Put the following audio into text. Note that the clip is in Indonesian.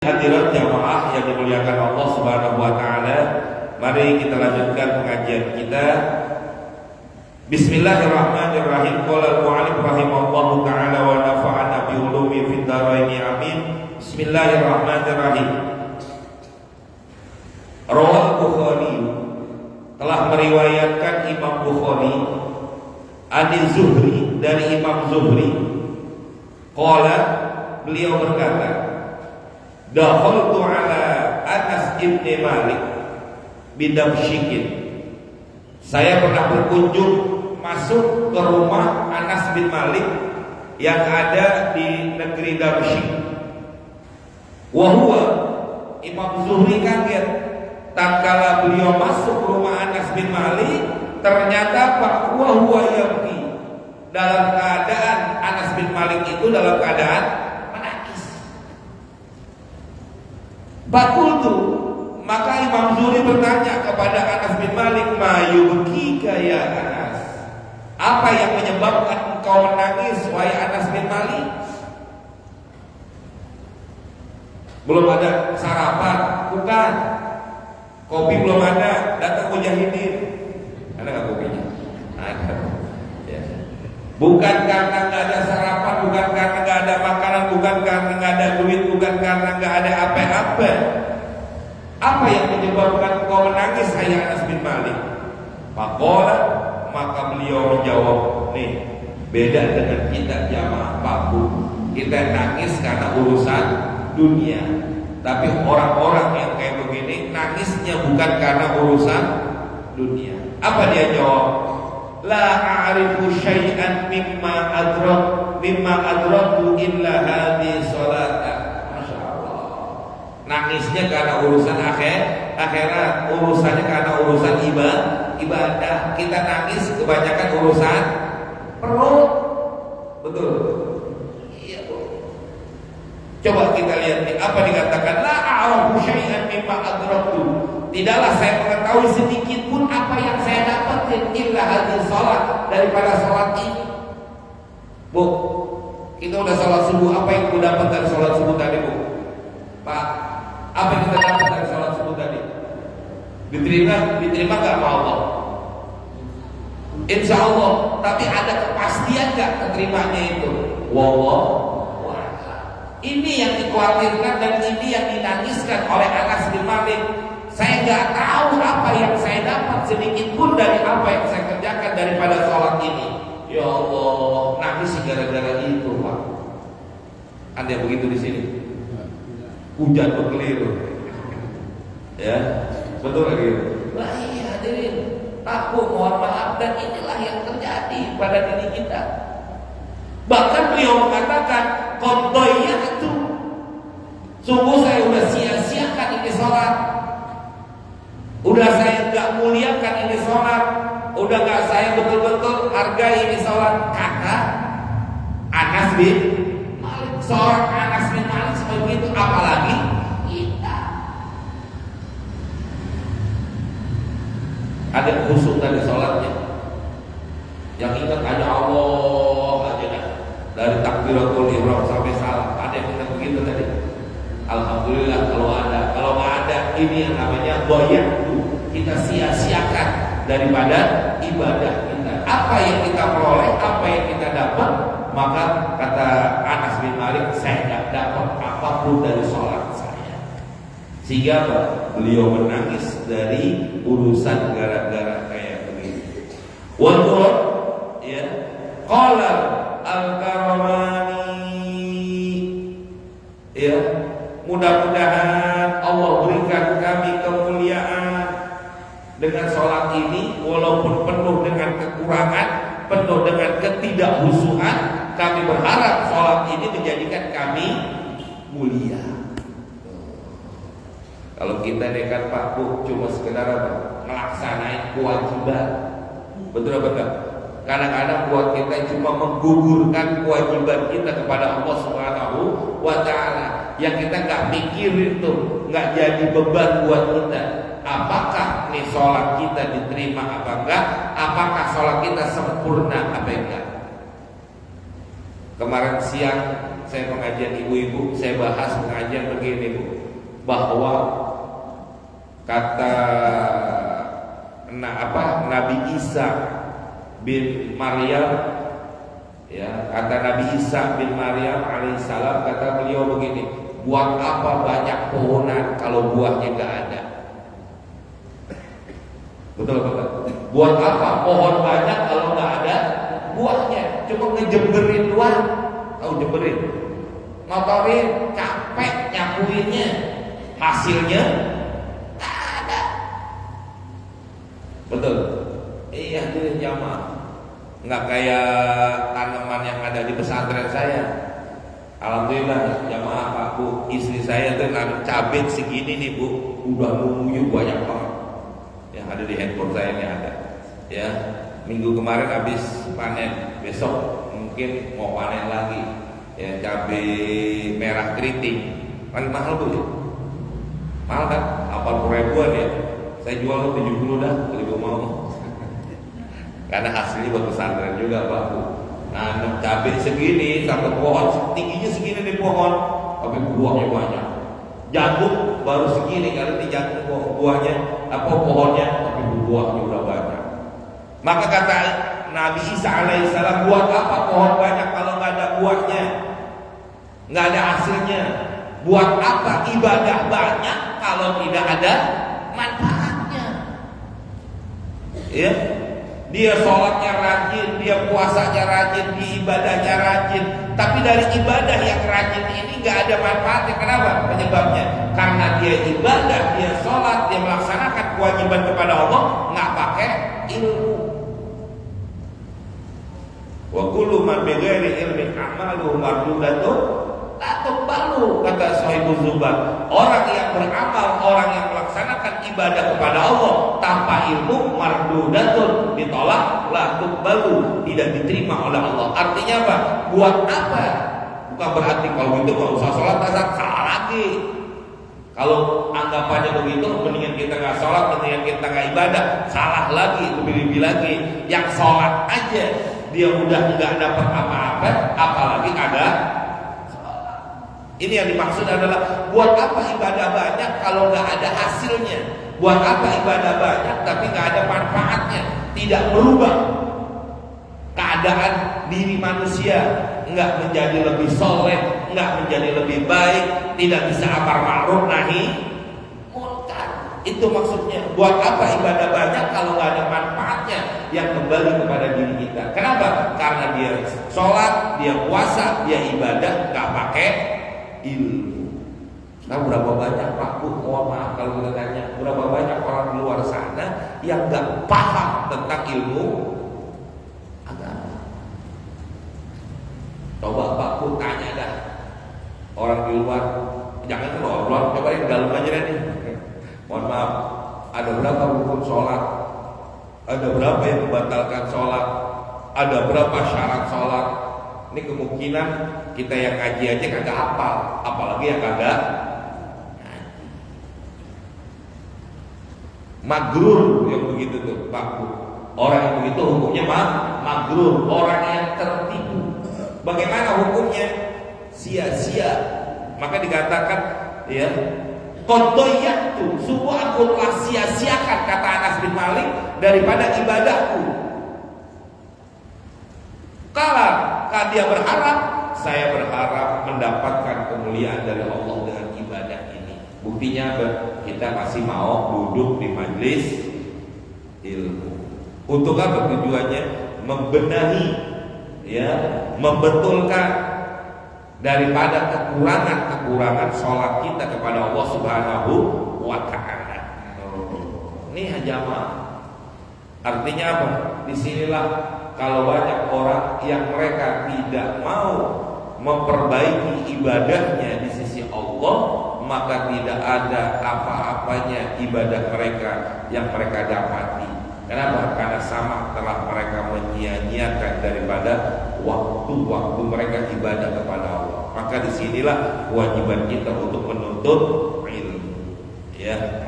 Hadirat jamaah yang dimuliakan Allah Subhanahu wa taala, mari kita lanjutkan pengajian kita. Bismillahirrahmanirrahim. Qala al-mu'allif rahimahullahu taala wa nafa'ana bi ulumi fid dharain amin. Bismillahirrahmanirrahim. Rawal Bukhari telah meriwayatkan Imam Bukhari Ani Zuhri dari Imam Zuhri. Qala, beliau berkata, dakhaltu ala Anas ibn Malik bidamsyikin. Saya pernah berkunjung masuk ke rumah Anas bin Malik yang ada di negeri Damsyik. Wahua, Imam Zuhri kaget tatkala beliau masuk rumah Anas bin Malik, ternyata Pak wahua yabki, dalam keadaan Anas bin Malik itu dalam keadaan Bakultu, maka Imam Zuhri bertanya kepada Anas bin Malik, ma yubkika ya Anas, apa yang menyebabkan engkau menangis wahai Anas bin Malik? Belum ada sarapan, bukan. Kopi belum ada, datang mujahidin. Ada nggak kopinya? Ada. Ya. Bukan karena nggak ada sarapan, bukan karena nggak ada makanan, bukan karena nggak ada duit, bukan karena nggak ada apa-apa. Apa yang menyebabkan kau menangis, hai Anas bin Malik? Faqala, maka beliau menjawab, nih, beda dengan kita jamaah Pak Bu. Kita nangis karena urusan dunia, tapi orang-orang yang kayak begini nangisnya bukan karena urusan dunia. Apa dia jawab? La a'rifu syai'an mimma adraktu illa hadhihi salata. Masyaallah. Nangisnya karena urusan akhirat, urusannya karena urusan ibadah. Kita nangis kebanyakan urusan perut. Betul. Iya, Bu. Coba kita lihat nih, apa dikatakan la a'rifu syai'an mimma adraktu. Tidaklah saya mengetahui sedikit pun apa yang saya dapatin illa hadhihi salat, daripada salat ini. Bu, kita udah salat subuh, apa yang kita dapat dari salat subuh tadi, Bu? Pak, apa yang kita dapat dari salat subuh tadi? Diterima nggak sama Allah? Insya Allah. Tapi ada kepastian nggak keterimanya itu? Wallahu a'lam. Ini yang dikhawatirkan dan ini yang dinangiskan oleh Anas bin Malik. Saya nggak tahu apa yang saya dapat sedikit pun dari apa yang saya kerjakan daripada sholat ini. Ya Allah, nangis gara-gara itu, Pak. Ada yang begitu di sini? Hujan berkeliru. Ya, betul lagi. Wah iya, hadirin. Takut, mohon maaf, dan inilah yang terjadi pada diri kita. Bahkan beliau mengatakan, qaddayyatu, sungguh saya udah sia-siakan ini sholat. Udah saya gak muliakan ini sholat, udah gak saya betul-betul hargai ini sholat, kata Anas bin Malik. Seorang Anas bin Malik seperti itu, apalagi kita. Ada khusyuk dari sholatnya, yang ingat hanya Allah aja dah. Dari takbiratul ihram sampai salam, ada yang ingat begitu tadi. Alhamdulillah kalau ada. Kalau nggak ada, ini yang namanya goyang. Kita sia-siakan daripada ibadah kita. Apa yang kita peroleh, apa yang kita dapat, maka kata Anas bin Malik, saya tidak dapat apapun dari sholat saya. Sehingga beliau menangis dari urusan gara-gara kayak begini. Walqur'an, ya, qala al-karamani, ya, mudah-mudahan Allah berikan kami kemuliaan dengan sholat ini, walaupun penuh dengan kekurangan, penuh dengan ketidakhusuan. Kami berharap sholat ini menjadikan kami mulia. Kalau kita dekat Pak Bu cuma sekedar melaksanakan kewajiban, betul apa enggak? Kadang-kadang buat kita cuma menggugurkan kewajiban kita kepada Allah Subhanahu wa taala, yang kita nggak mikirin tuh, nggak jadi beban buat kita. Apakah nih sholat kita diterima apa enggak? Apakah sholat kita sempurna apa enggak? Kemarin siang saya pengajian ibu-ibu, saya bahas pengajian begini Bu, bahwa kata Nabi Isa bin Maryam, ya, kata Nabi Isa bin Maryam alaihissalam, kata beliau begini, buat apa banyak pohonan kalau buahnya nggak ada? Betul. Buat apa pohon banyak kalau nggak ada buahnya? Cuma ngejemberin doang. Tahu jemberin? Ngotorin, capek nyapuinnya, hasilnya nggak ada. Betul. Iya, itu jamaah. Nggak kayak tanaman yang ada di pesantren saya. Alhamdulillah jamaah Pak Bu, istri saya tuh nanam cabai segini nih Bu, udah nunggu banyak banget. Yang ada di handphone saya ini ada. Ya, minggu kemarin habis panen, besok mungkin mau panen lagi. Ya, cabai merah keriting. Kan mahal Bu. Mahal kan? 80 ribuan ya. Saya jual 70 dah, kalau mau. Karena hasilnya buat pesantren juga Pak Bu. Nanam cabai segini, satu pohon tingginya segini nih pohon, tapi buahnya banyak. Jagung baru segini kalau di jagung buahnya pohonnya, tapi buahnya udah banyak. Maka kata Nabi Isa alaihissalam, buat apa pohon banyak kalau nggak ada buahnya, nggak ada hasilnya? Buat apa ibadah banyak kalau tidak ada manfaatnya? Ya, dia sholatnya rajin, dia puasanya rajin, dia ibadahnya rajin, tapi dari ibadah yang rajin ini nggak ada manfaatnya. Kenapa? Penyebabnya karena dia ibadah, dia sholat, dia melaksanakan kewajiban kepada Allah, nggak pakai ilmu. Wa kullu man bighairi ilmin amaluhu mardudatun la tuqbalu, kata Sahibul Zubat. Orang yang beramal, orang yang melaksanakan ibadah kepada Allah tanpa ilmu, mardudatun, ditolak, la tuqbalu, tidak diterima oleh Allah. Artinya apa? Buat apa? Bukan berarti kalau gitu nggak usah sholat asar, salah lagi. Kalau anggapannya begitu, mendingan kita nggak sholat, mendingan kita nggak ibadah, salah lagi, lebih lagi. Yang sholat aja dia udah nggak dapat apa-apa, apalagi ada sholat. Ini yang dimaksud adalah buat apa ibadah banyak kalau nggak ada hasilnya? Buat apa ibadah banyak tapi nggak ada manfaatnya? Tidak merubah keadaan diri manusia, nggak menjadi lebih soleh, nggak menjadi lebih baik, tidak bisa amar ma'ruf nahi munkar. Itu maksudnya. Buat apa ibadah banyak kalau nggak ada manfaatnya yang kembali kepada diri kita? Kenapa? Karena dia sholat, dia puasa, dia ibadah nggak pakai ilmu. Nah, berapa banyak Pak Bu, mohon maaf kalau kita tanya, berapa banyak orang di luar sana yang nggak paham tentang ilmu agama? Coba Pak Bu tanya dah orang di luar, jangan ke luar, coba yang dalam aja nih. Mohon maaf, ada berapa rukun sholat? Ada berapa yang membatalkan sholat? Ada berapa syarat sholat? Ini kemungkinan kita yang ngaji aja kagak hafal, apalagi yang kagak ngaji. Magrur yang begitu tuh Pak Bu. Orang yang begitu hukumnya magrur, orang yang tertipu. Bagaimana hukumnya? Sia-sia. Maka dikatakan ya, qaddayyatu, sungguh aku telah sia-siakan, kata Anas bin Malik, daripada ibadahku. Kala dia berharap, saya berharap mendapatkan kemuliaan dari Allah dengan ibadah ini. Buktinya kita masih mau duduk di majelis ilmu. Untuk apa tujuannya? Membenahi, ya, membetulkan daripada kekurangan sholat kita kepada Allah Subhanahu wa Ta'ala. Ini jamaah. Artinya apa? Disinilah kalau banyak orang yang mereka tidak mau memperbaiki ibadahnya di sisi Allah, maka tidak ada apa-apanya ibadah mereka yang mereka dapati. Kenapa? Karena sama telah mereka menyia-nyiakan daripada waktu-waktu mereka ibadah kepada Allah. Maka disinilah kewajiban kita untuk menuntut ilmu. Ya.